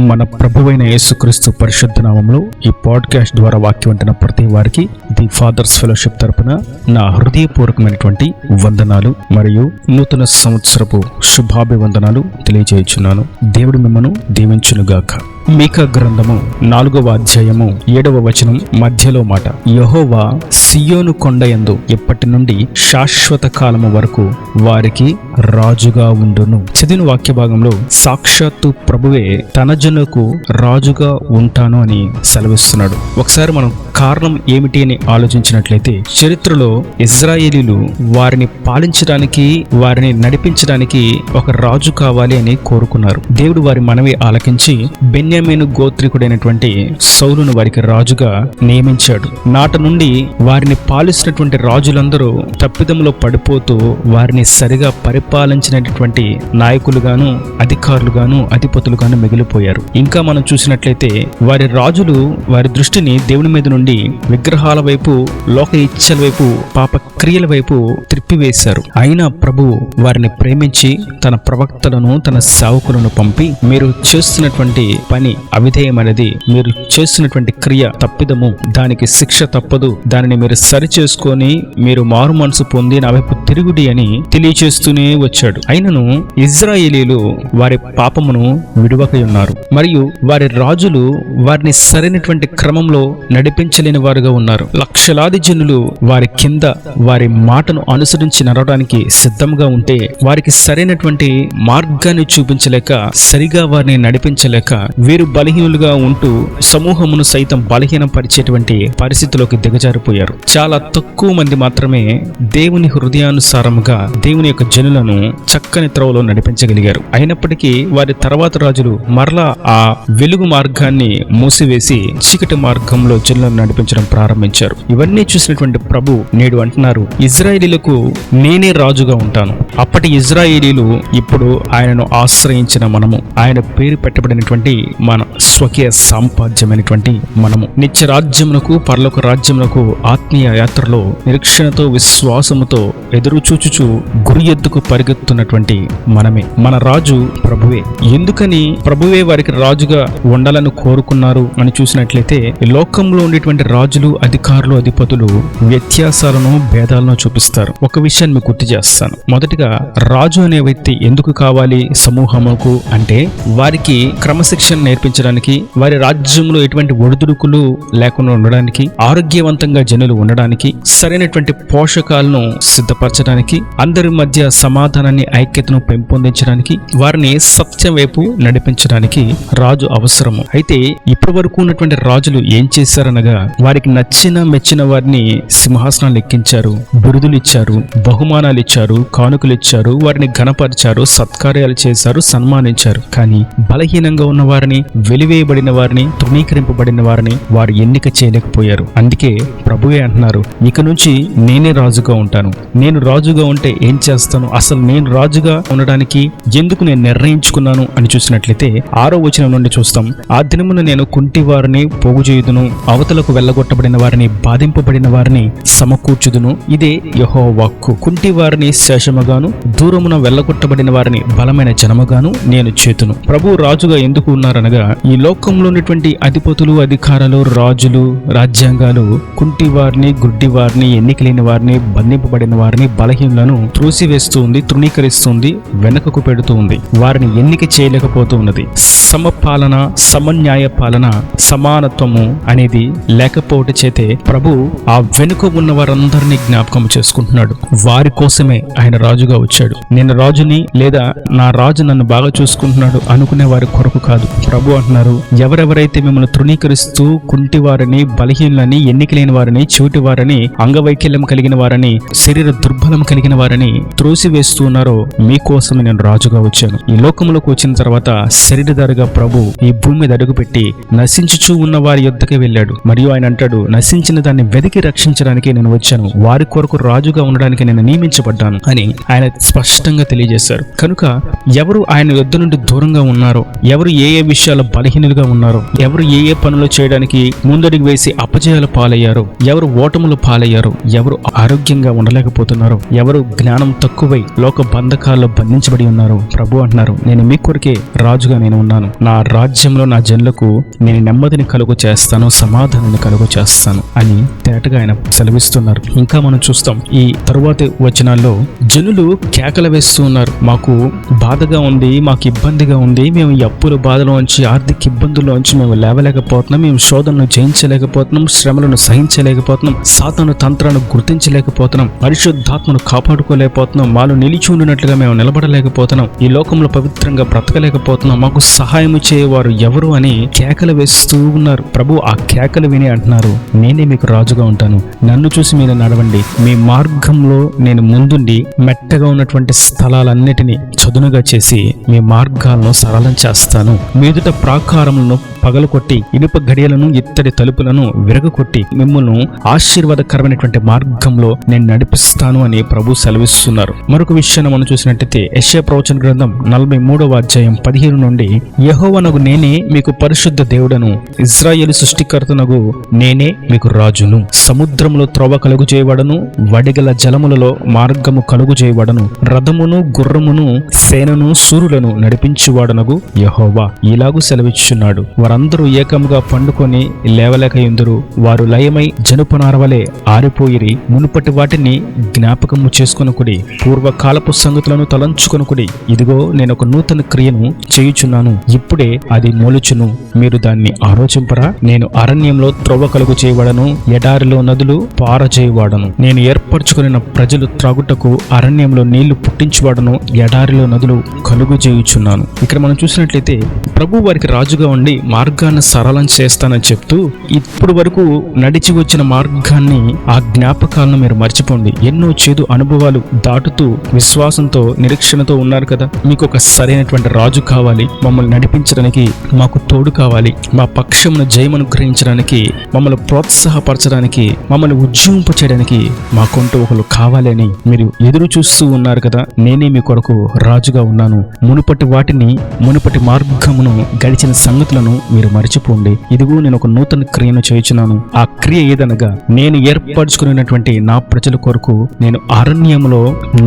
మన ప్రభువైన యేసుక్రీస్తు పరిశుద్ధ నామములో ఈ పాడ్కాస్ట్ ద్వారా వాక్యం వింటున్న ప్రతి వారికి ది ఫాదర్స్ ఫెలోషిప్ తరపున నా హృదయపూర్వకమైనటువంటి వందనాలు మరియు నూతన సంవత్సరపు శుభాభివందనాలు తెలియజేయుచున్నాను. దేవుడు మిమ్మను దీవించునుగాక. మీకా గ్రంథము 4వ అధ్యాయము 7వ వచనం మధ్యలో మాట, యెహోవా సియోను కొండయందు ఇప్పటి నుండి శాశ్వత కాలము వరకు వారికి రాజుగా ఉండును. చదివిన వాక్య భాగంలో సాక్షాత్తు ప్రభువే తన జనులకు రాజుగా ఉంటాను అని సెలవిస్తున్నాడు. ఒకసారి మనం కారణం ఏమిటి అని ఆలోచించినట్లయితే, చరిత్రలో ఇజ్రాయేలీలు వారిని పాలించడానికి, వారిని నడిపించడానికి ఒక రాజు కావాలి అని కోరుకున్నారు. దేవుడు వారి మనవి ఆలకించి బెన్యామీను గోత్రికుడైనటువంటి సౌలును వారికి రాజుగా నియమించాడు. నాట నుండి వారిని పాలిస్తున్నటువంటి రాజులందరూ తప్పిదంలో పడిపోతూ వారిని సరిగా పరిపాలించినటువంటి నాయకులుగాను, అధికారులుగాను, అధిపతులుగాను మిగిలిపోయారు. ఇంకా మనం చూసినట్లయితే వారి రాజులు వారి దృష్టిని దేవుని మీద నుండి విగ్రహాల వైపు, లోక ఇచ్చల వైపు, పాప క్రియల వైపు త్రిప్పివేశారు. అయినా ప్రభువు వారిని ప్రేమించి తన ప్రవక్తలను, తన సేవకులను పంపి, మీరు చేస్తున్నటువంటి పని అవిధేయమైనది, మీరు చేస్తున్నటువంటి క్రియ తప్పిదము, దానికి శిక్ష తప్పదు, దానిని మీరు సరి చేసుకొని మీరు మారు మనసు పొంది నా వైపు తిరుగుడి అని తెలియచేస్తూనే వచ్చాడు. అయినను ఇజ్రాయేలీలు వారి పాపమును విడువకై ఉన్నారు మరియు వారి రాజులు వారిని సరైనటువంటి క్రమంలో నడిపించలేని వారుగా ఉన్నారు. లక్షలాది జనులు వారి కింద వారి మాటను అనుసరించి నడవడానికి సిద్ధంగా ఉంటే వారికి సరైనటువంటి మార్గాన్ని చూపించలేక, సరిగా వారిని నడిపించలేక వీరు బలహీనులుగా ఉంటూ సమూహమును సైతం బలహీనం పరిచేటువంటి పరిస్థితిలోకి దిగజారిపోయారు. చాలా తక్కువ మంది మాత్రమే దేవుని హృదయానుసారముగా దేవుని యొక్క జనులను చక్కని త్రోవలో నడిపించగలిగారు. అయినప్పటికీ వారి తర్వాత రాజులు మరలా ఆ వెలుగు మార్గాన్ని మూసివేసి చీకటి మార్గంలో జనులను నడిపించడం ప్రారంభించారు. ఇవన్నీ చూసినటువంటి ప్రభు నేడు అంటున్నారు, ఇజ్రాయేలీలకు నేనే రాజుగా ఉంటాను. అప్పటి ఇజ్రాయేలీలు ఇప్పుడు ఆయనను ఆశ్రయించిన మనము, ఆయన పేరు పెట్టబడినటువంటి మన స్వకీయ సాంపాద్యమైనటువంటి మనము నిత్య రాజ్యమునకు, పరలోక రాజ్యమునకు ఆత్మీయ యాత్రలో నిరీక్షణతో, విశ్వాసముతో ఎదురు చూచుచు గురి ఎద్దుకు పరిగెత్తున్నటువంటి మనమే. మన రాజు ప్రభువే. ఎందుకని ప్రభువే వారికి రాజుగా ఉండాలని కోరుకున్నారు అని చూసినట్లయితే, లోకంలో ఉండేటువంటి రాజులు, అధికారులు, అధిపతులు వ్యత్యాసాలను, భేదాలను చూపిస్తారు. ఒక విషయాన్ని మీకు గుర్తు చేస్తాను. మొదటిగా, రాజు అనే వ్యక్తి ఎందుకు కావాలి సమూహముకు అంటే, వారికి క్రమశిక్షణ నేర్పించడానికి, వారి రాజ్యంలో ఎటువంటి ఒడిదుడుకులు లేకుండా ఉండడానికి, ఆరోగ్యవంతంగా జనులు ఉండడానికి, సరైనటువంటి పోషకాలను సిద్ధపరచడానికి, అందరి మధ్య సమాధానాన్ని, ఐక్యతను పెంపొందించడానికి, వారిని సత్యం వైపు నడిపించడానికి రాజు అవసరము. అయితే ఇప్పటి వరకు ఉన్నటువంటి రాజులు ఏం చేశారనగా, వారికి నచ్చిన మెచ్చిన వారిని సింహాసనాలు ఎక్కించారు, బిరుదులు ఇచ్చారు, బహుమానాలు ఇచ్చారు, కానుకలు ఇచ్చారు, వారిని ఘనపరిచారు, సత్కార్యాలు చేశారు, సన్మానించారు. కానీ బలహీనంగా ఉన్న వారిని, వెలివేయబడిన వారిని, తృణీకరింపబడిన వారిని వారు ఎన్నిక చేయలేకపోయారు. అందుకే ప్రభువే అంటున్నారు, ఇక నుంచి నేనే రాజుగా ఉంటాను. నేను రాజుగా ఉంటే ఏం చేస్తాను, అసలు నేను రాజుగా ఉండడానికి ఎందుకు నేను నిర్ణయించుకున్నాను అని చూసినట్లయితే 6వ వచనం నుండి చూస్తాం. ఆ దినమున నేను కుంటి వారిని పోగు చేయుదును, అవతలకు వెళ్ళగొట్టబడిన వారిని, బాధింపబడిన వారిని సమకూర్చుదును. ఇదే యెహోవా వాక్కు. కుంటి వారిని శేషముగాను, దూరమున వెళ్ళగొట్టబడిన వారిని బలమైన జనముగాను నేను చేతును. ప్రభు రాజుగా ఎందుకు ఉన్నారనగా, ఈ లోకంలో ఉన్నటువంటి అధిపతులు, అధికారులు, రాజులు, రాజ్యాంగాలు కుంటి వారిని, గుడ్డి వారిని, ఎన్నికలేని వారిని, బంధింపబడిన వారిని, బలహీనులను త్రోసివేస్తూ ఉంది, తృణీకరిస్తుంది, వెనకకు పెడుతూ ఉంది, వారిని ఎన్నిక చేయలేకపోతూ ఉన్నది. సమపాలన, సమన్యాయ పాలన, సమానత్వము అనేది లేకపోవట చేతే ప్రభు ఆ వెనుక ఉన్న వారందరినీ జ్ఞాపకం చేసుకుంటున్నాడు. వారి కోసమే ఆయన రాజుగా వచ్చాడు. నేను రాజుని, లేదా నా రాజు నన్ను బాగా చూసుకుంటున్నాడు అనుకునే వారి కొరకు కాదు. ప్రభు అంటున్నారు, ఎవరెవరైతే మిమ్మల్ని తృణీకరిస్తూ కుంటి వారిని, బలహీనులని, ఎన్నికలేని వారిని, చెవిటి వారిని, అంగవైకల్యం కలిగిన వారిని, శరీర దుర్బలం కలిగిన వారిని త్రోసివేస్తూ ఉన్నారో మీకోసమే నేను రాజుగా వచ్చాను. ఈ లోకంలోకి వచ్చిన తర్వాత శరీరధారిగా ప్రభు ఈ భూమి మీద అడుగుపెట్టి నశించుచూ ఉన్న వారి యొద్దకే వెళ్ళాడు. మరియు ఆయన అంటాడు, నశించిన దాన్ని వెతికి రక్షించడానికి నేను వచ్చాను, వారి కొరకు రాజుగా ఉండడానికి నేను నియమించబడ్డాను అని ఆయన స్పష్టంగా తెలియజేశారు. కనుక ఎవరు ఆయన యొద్ద నుండి దూరంగా ఉన్నారో, ఎవరు ఏ విషయాలు బలహీనులుగా ఉన్నారో, ఎవరు ఏ ఏ పనులు చేయడానికి ముందడుగు వేసి అపజయాలు పాలయ్యారో, ఎవరు ఓటములు పాలయ్యారో, ఎవరు ఆరోగ్యంగా ఉండలేకపోతున్నారో, ఎవరు జ్ఞానం తక్కువై లోక బంధకాల్లో బంధించబడి ఉన్నారో, ప్రభు అంటున్నారు, నేను మీ కొరకే రాజుగా నేను ఉన్నాను. నా రాజ్యంలో నా జనులకు నేను నెమ్మదిని కలుగు చేస్తాను, సమాధానాన్ని కలుగు చేస్తాను అని తేటగా ఆయన సెలవిస్తున్నారు. ఇంకా మనం చూస్తాం ఈ తరువాతి వచనాల్లో జనులు కేకలు వేస్తూ ఉన్నారు, మాకు బాధగా ఉంది, మాకు ఇబ్బందిగా ఉంది, మేము ఈ అప్పుల బాధలోంచి ఆర్థిక ఇబ్బందుల్లోంచి మేము లేవలేకపోతున్నాం, మేము శోధనను జయించలేకపోతున్నాం, శ్రమలను సహించలేకపోతున్నాం, సాతాను తంత్రాలను గుర్తించలేకపోతున్నాం, పరిశుద్ధాత్మను కాపాడుకోలేకపోతున్నాం, మాలో నిలిచి ఉండినట్లుగా మేము నిలబడలేకపోతున్నాం, ఈ లోకంలో పవిత్రంగా బ్రతకలేకపోతున్నాం, మాకు సహాయం చేయవారు ఎవరు అని కేకలు వేస్తూ ఉన్నారు. ప్రభు ఆ కేకలు విని అంటున్నారు, నేనే మీకు రాజుగా ఉంటాను, నన్ను చూసి మీరు నడవండి, మీ మార్గంలో నేను ముందుండి మెట్టగా ఉన్నటువంటి స్థలాలన్నిటినీ చదునుగా చేసి మీ మార్గాలను సరళం చేస్తాను, మీదుట ప్రాకారములను పగలకొట్టి ఇనుప గడియలను ఇత్తడి తలుపులను విరగకొట్టి మిమ్మల్ని ఆశీర్వాదకరమైనటువంటి మార్గంలో నేను నడిపిస్తాను అని ప్రభు సెలవిస్తున్నారు. మరొక విషయాన్ని మనం చూసినట్టయితే యెషయా ప్రవచన గ్రంథం 43వ అధ్యాయం 15 నుండి, యెహోవానగు నేనే మీకు పరిశుద్ధ దేవుడను, ఇశ్రాయేలు సృష్టికర్తనగు నేనే మీకు రాజును, సముద్రములో త్రోవ కలుగు చేయబడను, వడిగల జలములలో మార్గము కలుగు చేయబడను, రథమును గుర్రమును సేనను సూరులను నడిపించువాడనగు యెహోవా ఇలాగు సెలవిచ్చుచున్నాడు. వారందరూ ఏకముగా పండుకొని లేవలేక ఎందురు, వారు లయమై జనుపనారవలే ఆరిపోయిరి, మునుపటి వాటిని జ్ఞాపకము చేసుకొనుకుడి, పూర్వకాలపు సంగతులను తలంచుకొనుకుడి, ఇదిగో నేను ఒక నూతన క్రియను చేయుచున్నాను, ఇప్పుడే అది మొలుచును, మీరు దాన్ని ఆలోచింపరా, నేను అరణ్యంలో త్రోవ కలుగు చేయబడను, ఎడారిలో నదులు పారజేయవాడను, నేను ఏర్పరచుకున్న ప్రజలు త్రాగుటకు అరణ్యంలో నీళ్లు పుట్టించువాడను, ఎడారిలో నదులు కలుగు చేయుచున్నాను. ఇక్కడ మనం చూసినట్లయితే ప్రభు వారికి రాజుగా ఉండి మార్గాన్ని సరళం చేస్తానని చెప్తూ, ఇప్పుడు వరకు నడిచి వచ్చిన మార్గాన్ని, ఆ జ్ఞాపకాలను మీరు మర్చిపోండి, ఎన్నో చేదు అనుభవాలు దాటుతూ విశ్వాసంతో నిరీక్షణతో ఉన్నారు కదా, మీకు ఒక సరైనటువంటి రాజు కావాలి, మమ్మల్ని నడిపించడానికి మాకు తోడు కావాలి, మా పక్షమును జయమనుగ్రహించడానికి, మమ్మల్ని ప్రోత్సాహపరచడానికి, మమ్మల్ని ఉజ్జీవింపచేయడానికి మాకంటూ ఒకరు కావాలి అని మీరు ఎదురు చూస్తూ ఉన్నారు కదా, నేనే మీ కొరకు రాజుగా ఉన్నాను, మునుపటి వాటిని, మునుపటి మార్గమును, గడిచిన సంగతులను మీరు మరిచిపోండి, ఇదిగో నేను ఒక నూతన క్రియను చేయుచున్నాను, ఆ క్రియ ఏదనగా నేను ఏర్పరచుకున్నటువంటి నా ప్రజల కొరకు నేను అరణ్యములో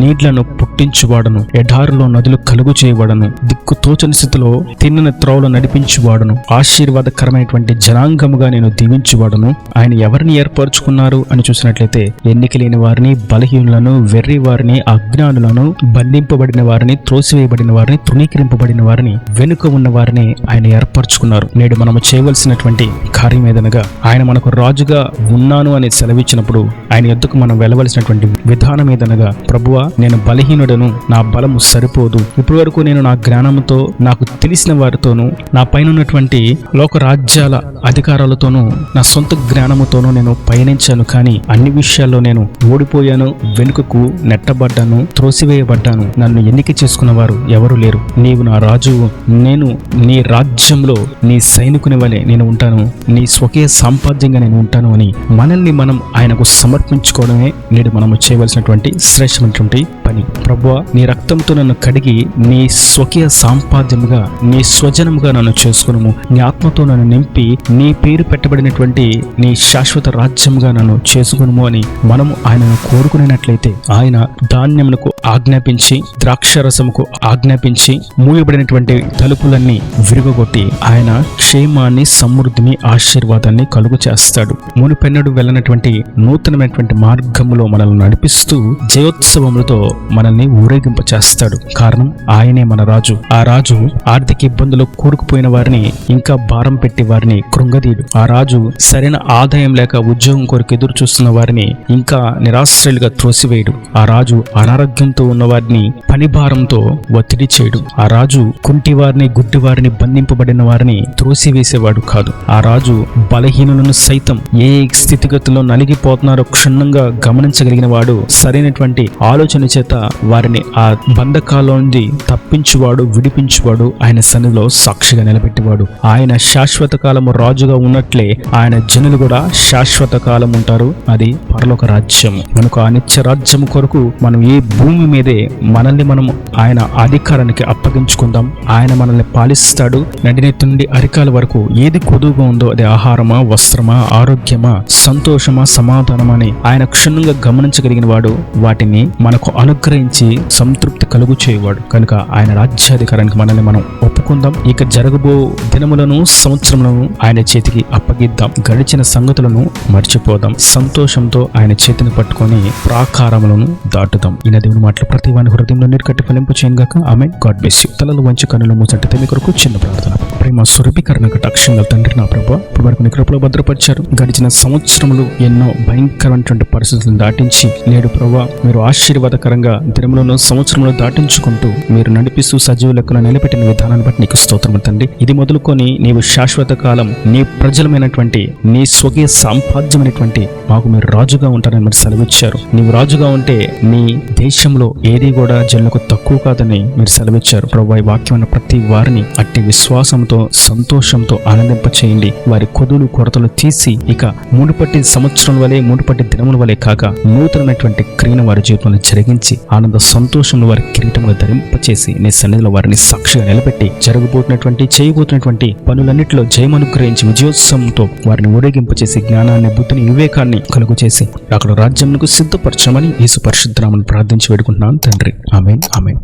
నీళ్లను పుట్టించువాడను, ఎడారిలో నదులు కలుగు చేయబడను, దిక్కు తోచని స్థితిలో తిన్నని త్రోవలు నడిపించువాడను, ఆశీర్వాదకరమైనటువంటి జనాంగముగా నేను దీవించువాడను. ఆయన ఎవరిని ఏర్పరచుకున్నారు అని చూసినట్లయితే ఎన్నిక లేని వారిని, బలహీనులను, వెర్రి వారిని, అజ్ఞానులను, బంధింపబడిన వారిని, త్రోసివేయబడిన వారిని, తృణీకరింపబడిన వారిని, వెనుక ఉన్న వారిని ఆయన ఏర్పరచుకున్నారు. నేడు మనము చేయవలసినటువంటి కార్యం ఏదనగా, ఆయన మనకు రాజుగా ఉన్నాను అని సెలవిచ్చినప్పుడు ఆయన యొద్దకు మనం వెళ్ళవలసినటువంటి విధానం ఏదనగా, ప్రభువా నేను బలహీనుడను, నా బలము సరిపోదు, ఇప్పటి వరకు నేను నా జ్ఞానంతో, నాకు తెలిసిన వారితోనూ, నా పైన ఉన్నటువంటి లోక రాజ్యాల అధికారాలతోనూ, నా సొంత జ్ఞానముతోనూ నేను పయనించాను, కానీ అన్ని విషయాల్లో నేను ఓడిపోయాను, వెనుకకు నెట్టబడ్డాను, త్రోసివేయబడ్డాను, నన్ను ఎన్నిక చేసుకున్న వారు ఎవరు లేరు, నీవు నా రాజువు, నేను నీ రాజ్యంలో నీ సైనికుని వలె నేను ఉంటాను, నీ స్వకీయ సంపాద్యంగా నేను ఉంటాను అని మనల్ని మనం ఆయనకు సమర్పించుకోవడమే నేడు మనము చేయవలసినటువంటి శ్రేష్టమైనటువంటి పని. ప్రభువా నీ రక్తంతో నన్ను కడిగి నీ స్వకీయ సంపాద్యముగా, నీ స్వజనముగా నన్ను చేసుకును, నీ ఆత్మతో నన్ను నింపి నీ పేరు పెట్టబడినటువంటి నీ శాశ్వత రాజ్యముగా నన్ను చేసుకును అని మనము ఆయనను కోరుకునేట్లయితే ఆయన ధాన్యమునకు ఆజ్ఞాపించి, ద్రాక్షరసముకు ఆజ్ఞాపించి, మూయబడినటువంటి తలుపులన్నీ విరుగొట్టి ఆయన క్షేమాన్ని, సమృద్ధిని, ఆశీర్వాదాన్ని కలుగు చేస్తాడు. మునుపెన్నడు వెళ్ళినటువంటి నూతనమైనటువంటి మార్గములో మనల్ని నడిపిస్తూ జయోత్సవములతో మనల్ని ఊరేగింప చేస్తాడు. కారణం ఆయనే మన రాజు. ఆ రాజు ఆర్థిక ఇబ్బందులు కూరుకుపోయిన వారిని, ఇంకా భారం పెట్టి వారిని కృంగదీడు. ఆ రాజు సరైన ఆదాయం లేక ఉద్యోగం కొరకు ఎదురు చూస్తున్న వారిని ఇంకా నిరాశ్రయులుగా త్రోసివేయడు. ఆ రాజు అనారోగ్యంతో ఉన్న వారిని పని భారంతో ఒత్తిడి చేయడు. ఆ రాజు కుంటి వారిని, గుడ్డి వారిని, బంధింపబడిన వారిని త్రోసివేసేవాడు కాదు. ఆ రాజు బలహీనులను సైతం ఏ స్థితిగతుల్లో నలిగిపోతున్నారో క్షుణ్ణంగా గమనించగలిగిన వాడు, సరైనటువంటి ఆలోచన చేత చేత వారిని ఆ బంధకాల్లో నుండి తప్పించువాడు, విడిపించువాడు, ఆయన సన్నిధిలో సాక్షిగా నిలబెట్టేవాడు. ఆయన శాశ్వత కాలము రాజుగా ఉన్నట్లే ఆయన జనులు కూడా శాశ్వత కాలం ఉంటారు. అది పరలోక రాజ్యము. మనకు ఆ నిత్య రాజ్యము కొరకు మనం ఈ భూమి మీదే మనల్ని మనం ఆయన అధికారానికి అప్పగించుకుందాం. ఆయన మనల్ని పాలిస్తాడు. నడినెత్తి నుండి అరికాల వరకు ఏది కొదువుగా ఉందో అది ఆహారమా, వస్త్రమా, ఆరోగ్యమా, సంతోషమా, సమాధానమా అని ఆయన క్షుణ్ణంగా గమనించగలిగిన వాడు. వాటిని మనకు అనుగ్రహించి సంతృప్తి కలుగు చేయవాడు. కనుక ఆయన రాజ్యాధికారానికి మనల్ని మనం ఒప్పుకుందాం. ఇక జరగబో దినములను, సంవత్సరములను ఆయన చేతికి అప్పగిద్దాం. గడిచిన సంగతులను మర్చిపోదాం. సంతోషంతో ఆయన చేతిని పట్టుకొని ప్రాకారములను దాటుదాం. ఈ దేవుని మాటలు ప్రతి వాని హృదయంలో నీరు కట్టి ఫలింపు చేయగాక. ఆమేన్. God bless you. తలలు వంచి కన్నులు మూసంటే మీ కొరకు చిన్న ప్రార్థన. ప్రేమ స్వరూపీకరణ కటాక్షంగా తండ్రి, నా ప్రభు వరకు నీ కృపలో భద్రపరిచారు. గడిచిన సంవత్సరములు ఎన్నో భయంకరమైనటువంటి పరిస్థితులను దాటించి నేడు ప్రభు మీరు ఆశీర్వాదకరంగా దినములను, సంవత్సరములు దాటించుకుంటూ మీరు నడిపిస్తూ సజీవ లెక్కలో నిలబెట్టిన విధానాన్ని బట్టి నీకు స్తోత్రం తండ్రి. ఇది మొదలుకొని నీవు శాశ్వత కాలం నీ ప్రజలమైనటువంటి నీ స్వకీయ సాంపాద్యమైనటువంటి మాకు మీరు రాజుగా ఉంటారని మీరు సెలవిచ్చారు. నీవు రాజుగా ఉంటే నీ దేశంలో ఏది కూడా జనులకు తక్కువ కాదని మీరు సెలవిచ్చారు. ప్రభు ఈ వాక్యం అన్న ప్రతి వారిని అట్టి విశ్వాసంతో, సంతోషంతో ఆనందింప చేయండి. వారి కొదులు, కొరతలు తీసి ఇక మునుపటి సంవత్సరం వలె, మునుపటి దినముల వలె కాక నూతనమైనటువంటి క్రియను వారి జీవితంలో జరిగించి ఆనంద సంతోషంలో వారి కిరీటములు ధరింపచేసి నీ సన్నిధిలో వారిని సాక్షిగా నిలబెట్టి జరగబోతున్నటువంటి, చేయబోతున్నటువంటి పనులన్నింటిలో జయమనుగ్రహించి విజయోత్సవంతో వారిని ఊరేగింపచేసి జ్ఞానాన్ని, బుద్ధిని, వివేకాన్ని కలుగు చేసి అక్కడ రాజ్యమునకు సిద్ధపరచమని యేసు పరిశుద్ధ నామమున ప్రార్థించి వేడుకుంటున్నాను తండ్రి. ఆమేన్. ఆమేన్.